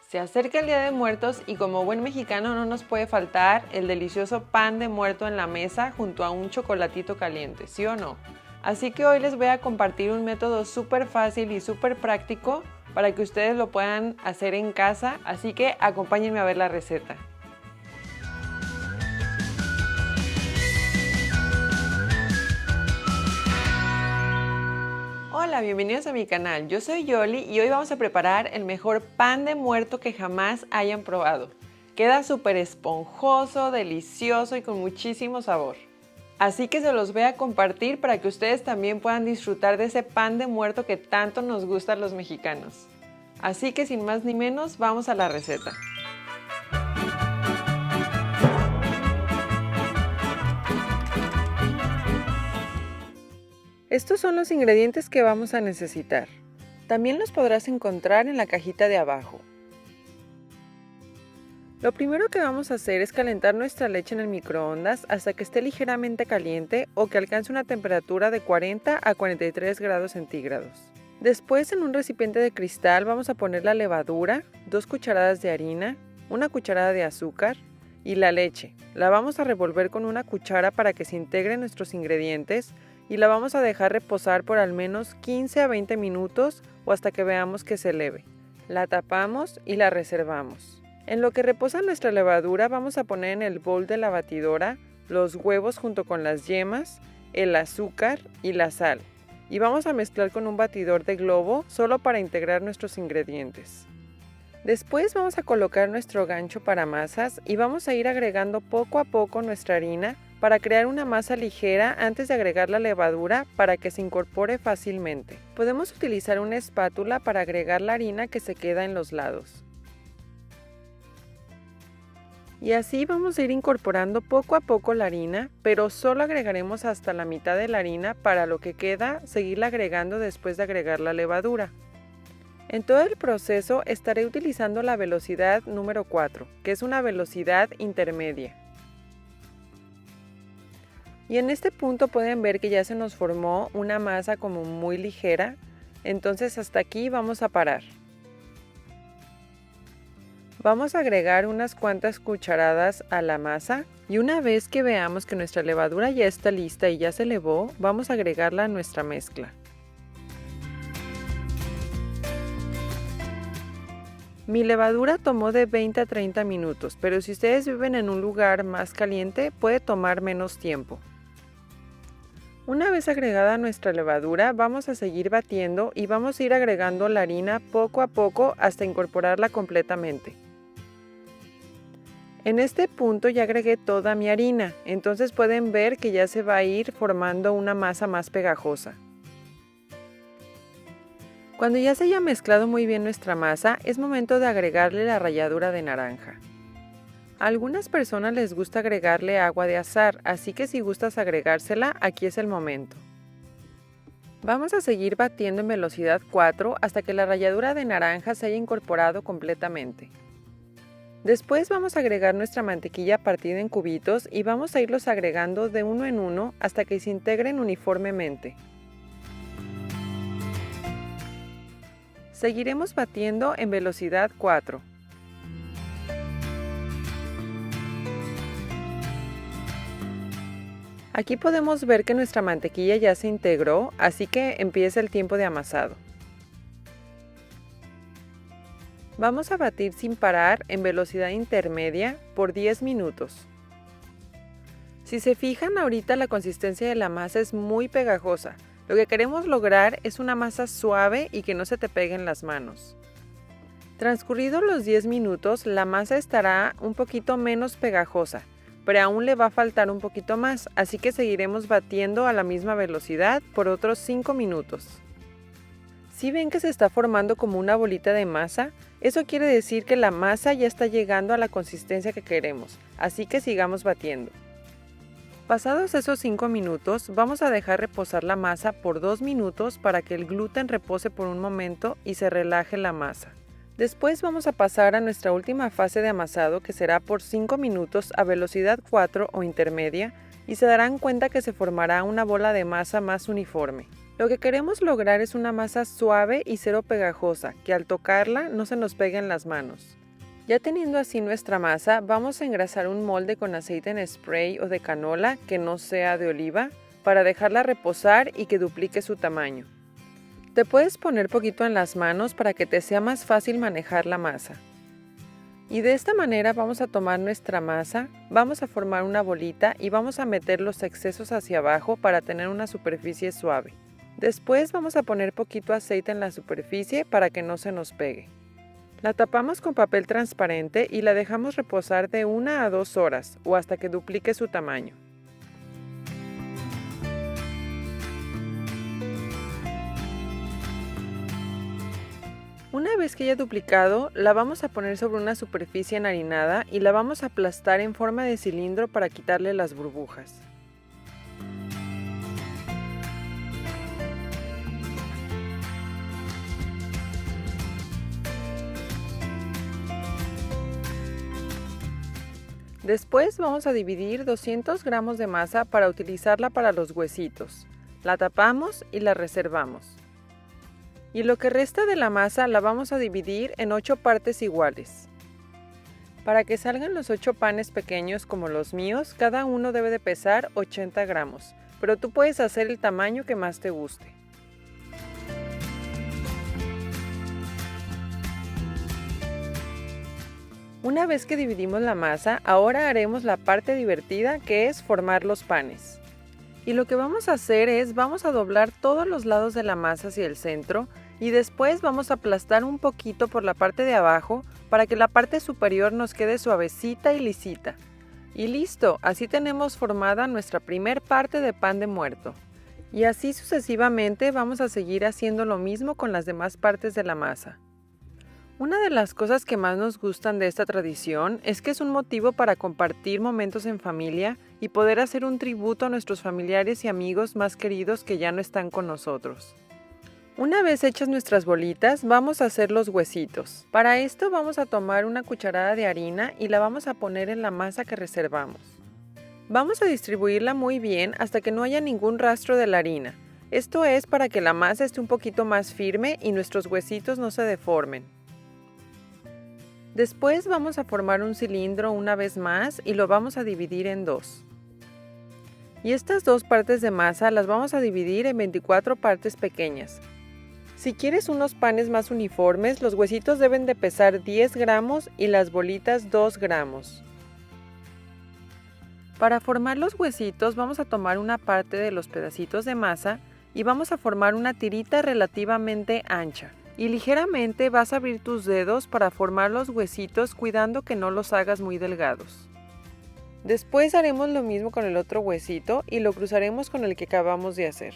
Se acerca el Día de Muertos y como buen mexicano no nos puede faltar el delicioso pan de muerto en la mesa junto a un chocolatito caliente, ¿sí o no? Así que hoy les voy a compartir un método súper fácil y súper práctico para que ustedes lo puedan hacer en casa, así que acompáñenme a ver la receta. Hola, bienvenidos a mi canal. Yo soy Yoli y hoy vamos a preparar el mejor pan de muerto que jamás hayan probado. Queda súper esponjoso, delicioso y con muchísimo sabor. Así que se los voy a compartir para que ustedes también puedan disfrutar de ese pan de muerto que tanto nos gusta a los mexicanos. Así que sin más ni menos, vamos a la receta. Estos son los ingredientes que vamos a necesitar. También los podrás encontrar en la cajita de abajo. Lo primero que vamos a hacer es calentar nuestra leche en el microondas hasta que esté ligeramente caliente o que alcance una temperatura de 40 a 43 grados centígrados. Después, en un recipiente de cristal vamos a poner la levadura, 2 cucharadas de harina, 1 cucharada de azúcar y la leche. La vamos a revolver con una cuchara para que se integren nuestros ingredientes y la vamos a dejar reposar por al menos 15 a 20 minutos o hasta que veamos que se eleve. La tapamos y la reservamos. En lo que reposa nuestra levadura vamos a poner en el bol de la batidora los huevos junto con las yemas, el azúcar y la sal. Y vamos a mezclar con un batidor de globo solo para integrar nuestros ingredientes. Después vamos a colocar nuestro gancho para masas y vamos a ir agregando poco a poco nuestra harina para crear una masa ligera antes de agregar la levadura para que se incorpore fácilmente. Podemos utilizar una espátula para agregar la harina que se queda en los lados. Y así vamos a ir incorporando poco a poco la harina, pero solo agregaremos hasta la mitad de la harina para lo que queda seguirla agregando después de agregar la levadura. En todo el proceso estaré utilizando la velocidad número 4, que es una velocidad intermedia. Y en este punto pueden ver que ya se nos formó una masa como muy ligera, entonces hasta aquí vamos a parar. Vamos a agregar unas cuantas cucharadas a la masa y una vez que veamos que nuestra levadura ya está lista y ya se elevó, vamos a agregarla a nuestra mezcla. Mi levadura tomó de 20 a 30 minutos, pero si ustedes viven en un lugar más caliente puede tomar menos tiempo. Una vez agregada nuestra levadura, vamos a seguir batiendo y vamos a ir agregando la harina poco a poco hasta incorporarla completamente. En este punto ya agregué toda mi harina, entonces pueden ver que ya se va a ir formando una masa más pegajosa. Cuando ya se haya mezclado muy bien nuestra masa, es momento de agregarle la ralladura de naranja. A algunas personas les gusta agregarle agua de azahar, así que si gustas agregársela, aquí es el momento. Vamos a seguir batiendo en velocidad 4 hasta que la ralladura de naranja se haya incorporado completamente. Después vamos a agregar nuestra mantequilla partida en cubitos y vamos a irlos agregando de uno en uno hasta que se integren uniformemente. Seguiremos batiendo en velocidad 4. Aquí podemos ver que nuestra mantequilla ya se integró, así que empieza el tiempo de amasado. Vamos a batir sin parar en velocidad intermedia por 10 minutos. Si se fijan, ahorita la consistencia de la masa es muy pegajosa. Lo que queremos lograr es una masa suave y que no se te pegue en las manos. Transcurridos los 10 minutos, la masa estará un poquito menos pegajosa, pero aún le va a faltar un poquito más, así que seguiremos batiendo a la misma velocidad por otros 5 minutos. Si ven que se está formando como una bolita de masa, eso quiere decir que la masa ya está llegando a la consistencia que queremos, así que sigamos batiendo. Pasados esos 5 minutos, vamos a dejar reposar la masa por 2 minutos para que el gluten repose por un momento y se relaje la masa. Después vamos a pasar a nuestra última fase de amasado, que será por 5 minutos a velocidad 4 o intermedia, y se darán cuenta que se formará una bola de masa más uniforme. Lo que queremos lograr es una masa suave y cero pegajosa, que al tocarla no se nos pegue en las manos. Ya teniendo así nuestra masa, vamos a engrasar un molde con aceite en spray o de canola que no sea de oliva para dejarla reposar y que duplique su tamaño. Te puedes poner poquito en las manos para que te sea más fácil manejar la masa. Y de esta manera vamos a tomar nuestra masa, vamos a formar una bolita y vamos a meter los excesos hacia abajo para tener una superficie suave. Después vamos a poner poquito aceite en la superficie para que no se nos pegue. La tapamos con papel transparente y la dejamos reposar de 1 a 2 horas o hasta que duplique su tamaño. Una vez que haya duplicado, la vamos a poner sobre una superficie enharinada y la vamos a aplastar en forma de cilindro para quitarle las burbujas. Después vamos a dividir 200 gramos de masa para utilizarla para los huesitos. La tapamos y la reservamos. Y lo que resta de la masa la vamos a dividir en 8 partes iguales. Para que salgan los 8 panes pequeños como los míos, cada uno debe de pesar 80 gramos, pero tú puedes hacer el tamaño que más te guste. Una vez que dividimos la masa, ahora haremos la parte divertida, que es formar los panes. Y lo que vamos a hacer es, vamos a doblar todos los lados de la masa hacia el centro y después vamos a aplastar un poquito por la parte de abajo para que la parte superior nos quede suavecita y lisita. Y listo, así tenemos formada nuestra primer parte de pan de muerto. Y así sucesivamente vamos a seguir haciendo lo mismo con las demás partes de la masa. Una de las cosas que más nos gustan de esta tradición es que es un motivo para compartir momentos en familia y poder hacer un tributo a nuestros familiares y amigos más queridos que ya no están con nosotros. Una vez hechas nuestras bolitas, vamos a hacer los huesitos. Para esto vamos a tomar una cucharada de harina y la vamos a poner en la masa que reservamos. Vamos a distribuirla muy bien hasta que no haya ningún rastro de la harina. Esto es para que la masa esté un poquito más firme y nuestros huesitos no se deformen. Después vamos a formar un cilindro una vez más y lo vamos a dividir en 2. Y estas 2 partes de masa las vamos a dividir en 24 partes pequeñas. Si quieres unos panes más uniformes, los huesitos deben de pesar 10 gramos y las bolitas 2 gramos. Para formar los huesitos vamos a tomar una parte de los pedacitos de masa y vamos a formar una tirita relativamente ancha. Y ligeramente vas a abrir tus dedos para formar los huesitos cuidando que no los hagas muy delgados. Después haremos lo mismo con el otro huesito y lo cruzaremos con el que acabamos de hacer.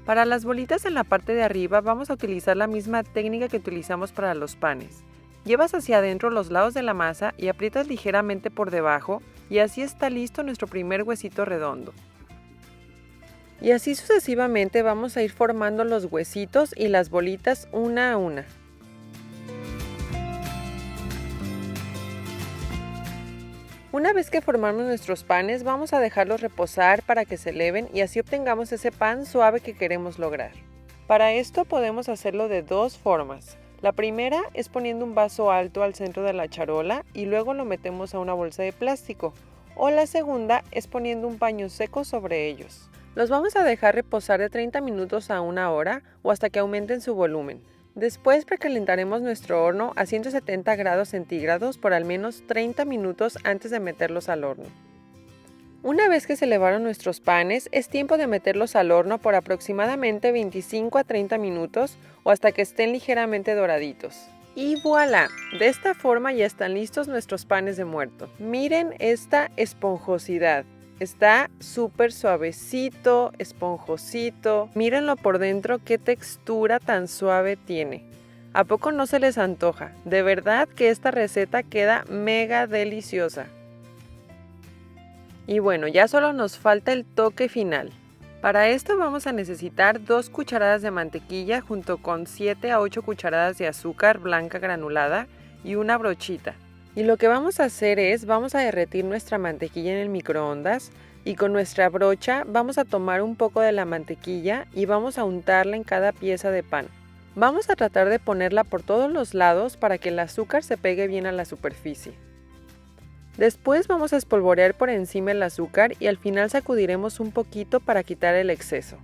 Para las bolitas en la parte de arriba vamos a utilizar la misma técnica que utilizamos para los panes. Llevas hacia adentro los lados de la masa y aprietas ligeramente por debajo y así está listo nuestro primer huesito redondo. Y así sucesivamente vamos a ir formando los huesitos y las bolitas una a una. Una vez que formamos nuestros panes, vamos a dejarlos reposar para que se eleven y así obtengamos ese pan suave que queremos lograr. Para esto podemos hacerlo de 2 formas. La primera es poniendo un vaso alto al centro de la charola y luego lo metemos a una bolsa de plástico. O la segunda es poniendo un paño seco sobre ellos. Los vamos a dejar reposar de 30 minutos a 1 hora o hasta que aumenten su volumen. Después precalentaremos nuestro horno a 170 grados centígrados por al menos 30 minutos antes de meterlos al horno. Una vez que se elevaron nuestros panes, es tiempo de meterlos al horno por aproximadamente 25 a 30 minutos o hasta que estén ligeramente doraditos. Y voilà, de esta forma ya están listos nuestros panes de muerto. Miren esta esponjosidad. Está súper suavecito, esponjosito. Mírenlo por dentro, qué textura tan suave tiene. ¿A poco no se les antoja? De verdad que esta receta queda mega deliciosa. Y bueno, ya solo nos falta el toque final. Para esto vamos a necesitar 2 cucharadas de mantequilla junto con 7 a 8 cucharadas de azúcar blanca granulada y una brochita. Y lo que vamos a hacer es, vamos a derretir nuestra mantequilla en el microondas y con nuestra brocha vamos a tomar un poco de la mantequilla y vamos a untarla en cada pieza de pan. Vamos a tratar de ponerla por todos los lados para que el azúcar se pegue bien a la superficie. Después vamos a espolvorear por encima el azúcar y al final sacudiremos un poquito para quitar el exceso.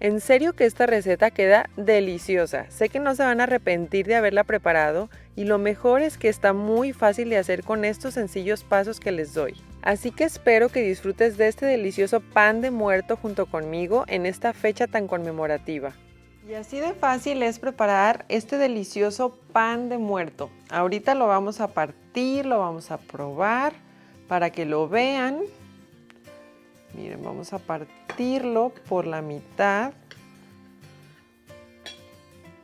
En serio que esta receta queda deliciosa, sé que no se van a arrepentir de haberla preparado y lo mejor es que está muy fácil de hacer con estos sencillos pasos que les doy. Así que espero que disfrutes de este delicioso pan de muerto junto conmigo en esta fecha tan conmemorativa. Y así de fácil es preparar este delicioso pan de muerto. Ahorita lo vamos a partir, lo vamos a probar para que lo vean. Miren, vamos a partirlo por la mitad.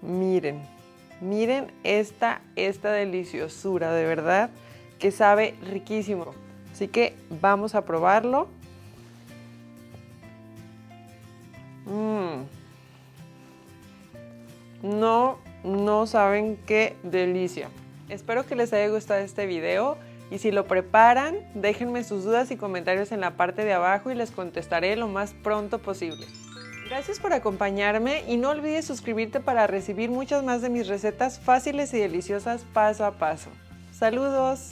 Miren esta deliciosura, de verdad que sabe riquísimo. Así que vamos a probarlo. No saben qué delicia. Espero que les haya gustado este video y si lo preparan, déjenme sus dudas y comentarios en la parte de abajo y les contestaré lo más pronto posible. Gracias por acompañarme y no olvides suscribirte para recibir muchas más de mis recetas fáciles y deliciosas paso a paso. ¡Saludos!